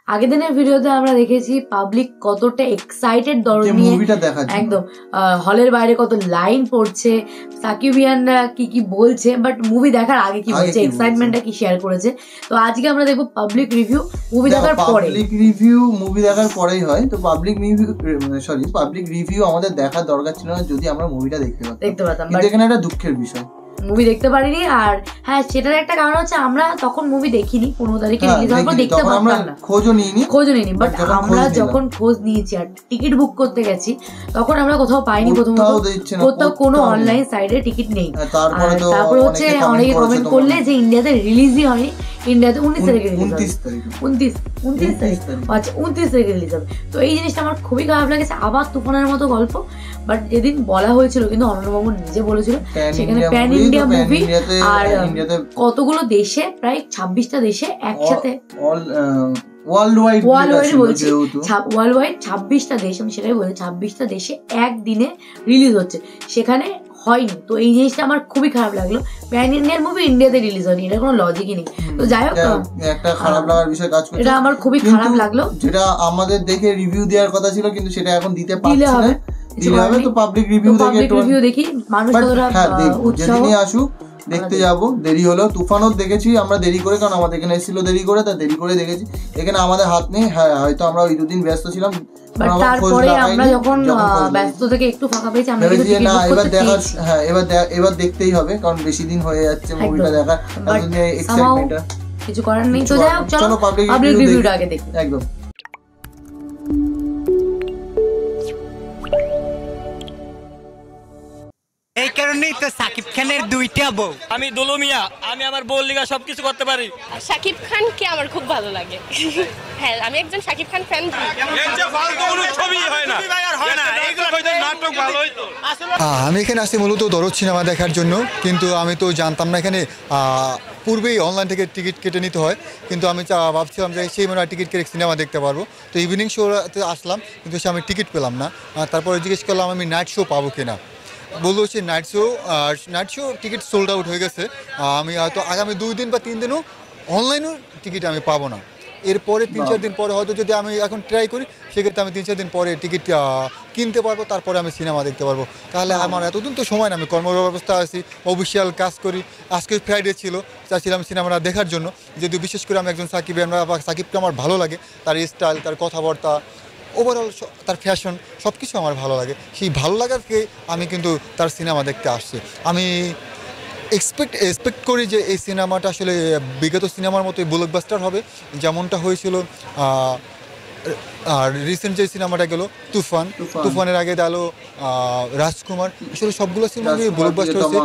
আগের দিনের ভিডিওতে আমরা দেখেছি পাবলিক কতটা এক্সাইটেড দরদ নিয়ে একদম হলের বাইরে কত লাইন পড়ছে, সাকিবিয়ানরা কি কি বলছে, বাট মুভি দেখার আগে কি বলছে, এক্সাইটমেন্টটা কি শেয়ার করেছে। তো আজকে আমরা দেখবো পাবলিক রিভিউ মুভি দেখার পরে। পাবলিক রিভিউ মুভি দেখার পরেই হয়, তো পাবলিক রিভিউ আমাদের দেখার দরকার ছিল না যদি আমরা মুভিটা দেখতে পারতাম, কিন্তু এখানে একটা দুঃখের বিষয় মুভি দেখতে পারিনি। আর হ্যাঁ, সেটার একটা কারণ হচ্ছে আমরা তখন মুভি দেখিনি, 15 তারিখে রিলিজ হওয়ার পর দেখতে পারতাম না, খোঁজও নিইনি। বাট আমরা যখন খোঁজ নিয়েছি আর টিকিট বুক করতে গেছি তখন আমরা কোথাও পাইনি, প্রথমত কোথাও কোনো অনলাইন সাইটে টিকিট নেই। তারপর হচ্ছে অনেকে কমেন্ট করলে যে ইন্ডিয়াতে রিলিজই হয়নি, ইন্ডিয়াতে 19 তারিখে রিলিজ হবে, 29 তারিখ, আচ্ছা 29 তারিখে রিলিজ হবে। তো এই জিনিসটা আমার খুবই খারাপ লেগেছে। আবার তুফানের মতো গল্প, বাট যেদিন বলা হয়েছিল কিন্তু অনন্যবাবু নিজে বলেছিল সেখানে প্যান ইন্ডিয়া মুভি, আর কতগুলো দেশে, প্রায় 26টা দেশে একসাথে, ওয়ার্ল্ড ওয়াইড 26টা দেশ, আমি সেটাই বলি 26টা দেশে একদিনে রিলিজ হচ্ছে, সেখানে হয়নি। তো এই জিনিসটা আমার খুবই খারাপ লাগলো, প্যান ইন্ডিয়ান মুভি ইন্ডিয়াতে রিলিজ হয়নি, এটা কোনো লজিকই নেই। তো যাই হোক, একটা খারাপ লাগার বিষয় কাজ করছে, এটা আমার খুবই খারাপ লাগলো। যেটা আমাদের দেখে রিভিউ দেওয়ার কথা ছিল কিন্তু সেটা এখন দিতে পারছে না, দিলে হবে। তো পাবলিক রিভিউ দেখি, মানুষ কতটা যেদিনই আসুক দেখতে যাবো। দেরি হলো, তুফানও দেখেছি আমরা দেরি করে, কারণ আমাদের এখানে এসেছিল দেরি করে, তা দেরি করে দেখেছি। এখানে আমাদের হাত নেই, হ্যাঁ হয়তো আমরা ওই দুদিন ব্যস্ত ছিলাম, তারপরে আমরা যখন ব্যস্ত থেকে একটু ফাঁকা পেয়েছি আমরা না এবার দেখা, হ্যাঁ এবার দেখতেই হবে, কারণ বেশি দিন হয়ে যাচ্ছে মুভিটা দেখার, এক্সাইটমেন্টটা কিছু করার নেই। তো যাই হোক, চলো পাবলিক রিভিউটা আগে দেখি। একদম। এই কারণেই তো সাকিব খানের দুইটা বউ। আমি দুলু মিয়া, আমি আমার বউর লিগা সবকিছু করতে পারি। সাকিব খানকে আমার খুব ভালো লাগে। হ্যাঁ, আমি একজন সাকিব খান ফ্যান। আমি এখানে আসছি মূলত দরদ সিনেমা দেখার জন্য, কিন্তু আমি তো জানতাম না এখানে পূর্বেই অনলাইন থেকে টিকিট কেটে নিতে হয়, কিন্তু আমি ভাবছিলাম যে সেই মনে হয় টিকিট কেটে সিনেমা দেখতে পারবো। তো ইভিনিং শোতে আসলাম, কিন্তু সে আমি টিকিট পেলাম না। তারপরে জিজ্ঞেস করলাম আমি নাইট শো পাবো কিনা, বললো হচ্ছে night show ticket sold out হয়ে গেছে, আমি হয়তো আগামী 2 দিন বা 3 দিনও অনলাইনেও টিকিট আমি পাবো না। এরপরে 3-4 দিন পরে হয়তো যদি আমি এখন ট্রাই করি, সেক্ষেত্রে আমি 3-4 দিন পরে টিকিট কিনতে পারবো, তারপরে আমি সিনেমা দেখতে পারবো। তাহলে আমার এতদিন তো সময় না, আমি কর্মব্যবস্থা আছি, অফিসিয়াল কাজ করি। আজকে ফ্রাইডে ছিল, চাচ্ছিলাম সিনেমাটা দেখার জন্য, যদিও বিশেষ করে আমি একজন সাকিবকে আমার ভালো লাগে, তার স্টাইল, তার কথাবার্তা, ওভারঅল তার ফ্যাশন সব কিছু আমার ভালো লাগে। সেই ভালো লাগারকে আমি কিন্তু তার সিনেমা দেখতে আসছি। আমি এক্সপেক্ট করি যে এই সিনেমাটা আসলে বিগত সিনেমার মতোই ব্লকবাস্টার হবে, যেমনটা হয়েছিল আর রিসেন্ট যে সিনেমাটা গেল তুফানের আগে গেল রাজকুমার। আসলে সবগুলো সিনেমা ব্লকবাস্টার হয়েছে,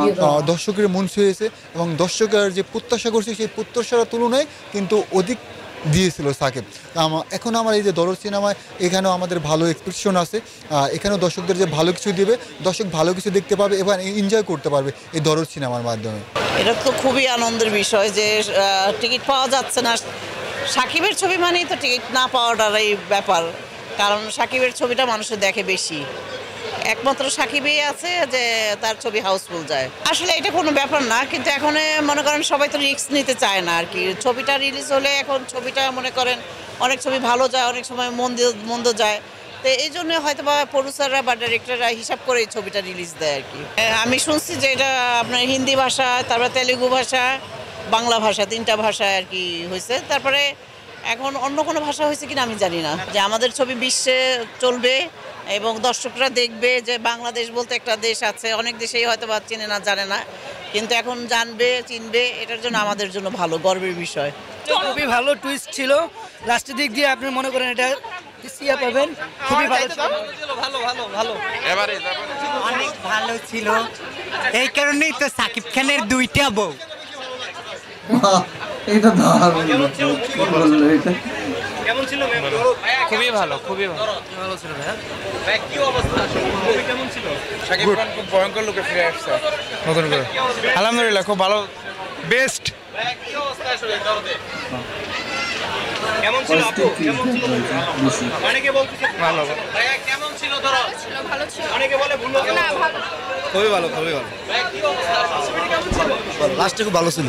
দর্শকের মন ছুঁয়েছে, এবং দর্শকের যে প্রত্যাশা করছে সেই প্রত্যাশার তুলনায় কিন্তু অধিক দিয়েছিল সাকিব। এখন আমার এই যে দরদ সিনেমায় এখানেও আমাদের ভালো এক্সপেকটেশন আছে, এখানেও দর্শকদের যে ভালো কিছু দিবে, দর্শক ভালো কিছু দেখতে পাবে এবং এনজয় করতে পারবে এই দরদ সিনেমার মাধ্যমে। এটা তো খুবই আনন্দের বিষয় যে টিকিট পাওয়া যাচ্ছে না। সাকিবের ছবি মানেই তো টিকিট না পাওয়াটারই ব্যাপার, কারণ সাকিবের ছবিটা মানুষের দেখে বেশি, একমাত্র সাকিবই আছে যে তার ছবি হাউসফুল যায়। আসলে এটা কোনো ব্যাপার না, কিন্তু এখন মনে করেন সবাই তো রিস্ক নিতে চায় না আর কি। ছবিটা রিলিজ হলে এখন ছবিটা মনে করেন অনেক ছবি ভালো যায়, অনেক সময় মন্দ যায়, তো এই জন্য হয়তো বা প্রডিউসাররা বা ডাইরেক্টররা হিসাব করে এই ছবিটা রিলিজ দেয় আর কি। আমি শুনছি যে এটা আপনার হিন্দি ভাষা, তারপরে তেলেগু ভাষা, বাংলা ভাষা, 3টা ভাষায় আর কি হয়েছে। তারপরে এখন অন্য কোনো ভাষা হয়েছে কিনা আমি জানি না। যে আমাদের ছবি বিশ্বে চলবে এবং দর্শকরা দেখবে যে বাংলাদেশ বলতে একটা দেশ আছে, অনেক দেশেই হয়তো বা চেনে না, জানে না, কিন্তু এখন জানবে, চিনবে, এটার জন্য আমাদের জন্য ভালো গর্বের বিষয়। খুবই ভালো টুইস্ট ছিল, লাস্টের দিক দিয়ে আপনি মনে করেন এটা পাবেন, খুবই ভালো ছিল, অনেক ভালো ছিল। এই কারণেই তো সাকিব খানের দুইটা বউ। এটা দারুণ, কেমন ছিল? খুবই ভালো, খুবই ভালো ছিল ভাই। কি অবস্থা, মুভি কেমন ছিল? সাকিব খান খুব ভয়ঙ্কর লোকে ফিরে আসছে নতুন করে, আলহামদুলিল্লাহ খুব ভালো, বেস্ট। কি অবস্থা আসলে দরদে কেমন ছিল? আপু কেমন ছিল? অনেকে বলতেছে ভালো। ভাই কেমন ছিল? ভালো ছিল অনেকে বলে ভুল না ভালো খুবই ভালো খুবই ভালো লাস্টে খুব ভালো ছিল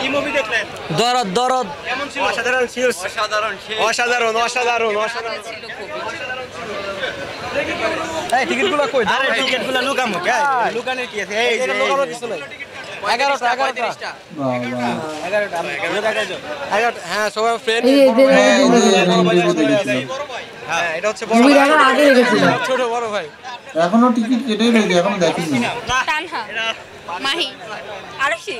কি মুভি দেখলেন দরদ দরদ কেমন ছিল অসাধারণ ছিল অসাধারণ অসাধারণ অসাধারণ অসাধারণ ছিল খুবই এই টিকিটগুলো কই আরে টিকিটগুলো লুকামো কে লুকানোর কি আছে এই যে লুকানোর কিছু নাই 11টা হ্যাঁ সবাই ফ্রেন্ড হ্যাঁ এটা হচ্ছে বড় মুভি দেখার আগে দেখেছিল ছোট বড় ভাই এখনো টিকিট কেটেই রয়েছে, এখনো দেখিনি। তানহা মাহি আরশি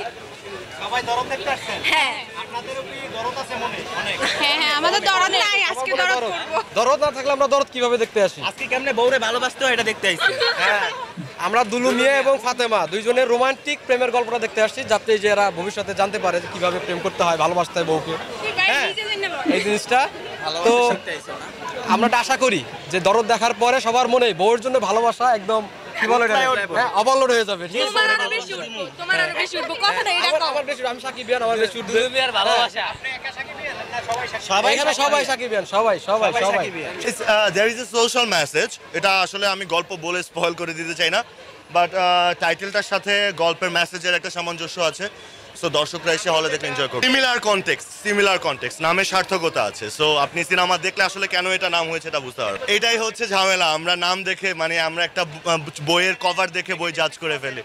সবাই দরদ দেখতে আসছেন হ্যাঁ আপনাদেরও কি দরদ আছে মনে অনেক হ্যাঁ হ্যাঁ আমাদের দরদ নাই আজকে দরদ করব দরদ না থাকলে আমরা দরদ কিভাবে দেখতে আসি? আজকে কেমনে বউরে ভালোবাসতে হয় এটা দেখতে আইছি হ্যাঁ আমরা দুলু মিয়া এবং ফাতেমা দুইজনের রোমান্টিক প্রেমের গল্পটা দেখতে আসছি, যাতে যে এরা ভবিষ্যতে জানতে পারে যে কিভাবে প্রেম করতে হয়, ভালোবাসতে হয় বউকে। হ্যাঁ এই জিনিসটা তো আমরা আশা করি যে দরদ দেখার পরে সবার মনে বউয়ের জন্য ভালোবাসা একদম কি বলে এটা অবলোড হয়ে যাবে। ঠিক আছে তোমার আরো বেশি উঠবো কথাটা এটা কও আমার বেশি আমি সাকিবিয়ান, আমার বেশি উঠবে দুলুমিয়ার ভালোবাসা আপনি একা সাকিবিয়ান না সবাই এখানে সবাই সাকিবিয়ান, সবাই there is a social message. এটা আসলে আমি গল্প বলে স্পয়েল করে দিতে চাই না, বাট টাইটেলটার সাথে গল্পের মেসেজের একটা সামঞ্জস্য আছে। সো দর্শকরা এসে হলে দেখে এনজয় করবে। সিমিলার কনটেক্সট নামে সার্থকতা আছে। সো আপনি সিনেমা দেখলে আসলে কেন এটা নাম হয়েছে এটা বুঝতে পারবেন। এটাই হচ্ছে ঝামেলা, আমরা নাম দেখে মানে আমরা একটা বইয়ের কভার দেখে বই জাজ করে ফেলি।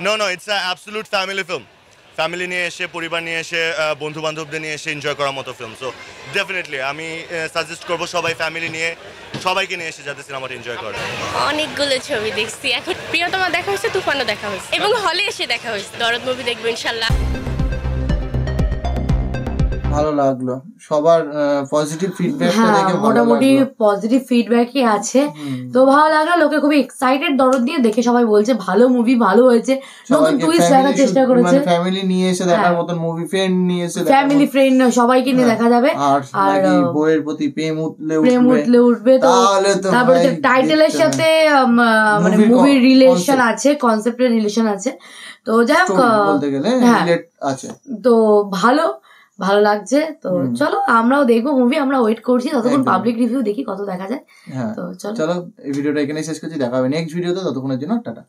No it's a absolute family film. Family নিয়ে এসে, পরিবার নিয়ে এসে, বন্ধু বান্ধবদের নিয়ে এসে এনজয় করার মতো ফিল্ম। সো ডেফিনেটলি আমি সাজেস্ট করবো সবাই ফ্যামিলি নিয়ে সবাইকে নিয়ে এসে যাতে সিনেমাটা এনজয় করে। অনেকগুলো ছবি দেখছি, এখন প্রিয়তমা দেখা হয়েছে, তুফানও দেখা হয়েছে এবং হলে এসে দেখা হয়েছে। দরদ মুভি দেখবো ইনশাল্লাহ। ভালো লাগলো সবার পজিটিভ ফিডব্যাকটা দেখে ভালো মোটামুটি লাগলো। পজিটিভ ফিডব্যাকই আছে, তো ভালো লাগলো। লোকে খুবই এক্সাইটেড দরদ দিয়ে দেখে, সবাই বলছে ভালো মুভি, ভালো হয়েছে, নতুন টুইস্ট দেখার চেষ্টা করেছে। ফ্যামিলি নিয়ে এসে দেখার মতন মুভি, ফ্রেন্ড নিয়ে এসে ফ্যামিলি ফ্রেন্ড সবাইকে নিয়ে দেখা যাবে। আর বইয়ের প্রতি প্রেম উঠলে উঠবে, তো তারপরে টাইটেলের সাথে মানে মুভির রিলেশন আছে, কনসেপ্টের রিলেশন আছে, তো যাই হোক বলতে গেলে রিলেট আছে, তো ভালো লাগছে। তো চলো আমরাও দেখবো মুভি, আমরা ওয়েট করছি, ততক্ষণ পাবলিক রিভিউ দেখি কত দেখা যায়। হ্যাঁ তো চলো এই ভিডিওটা এখানে শেষ করছি, দেখা হবে নেক্সট ভিডিওতে, ততক্ষণের জন্য টাটা।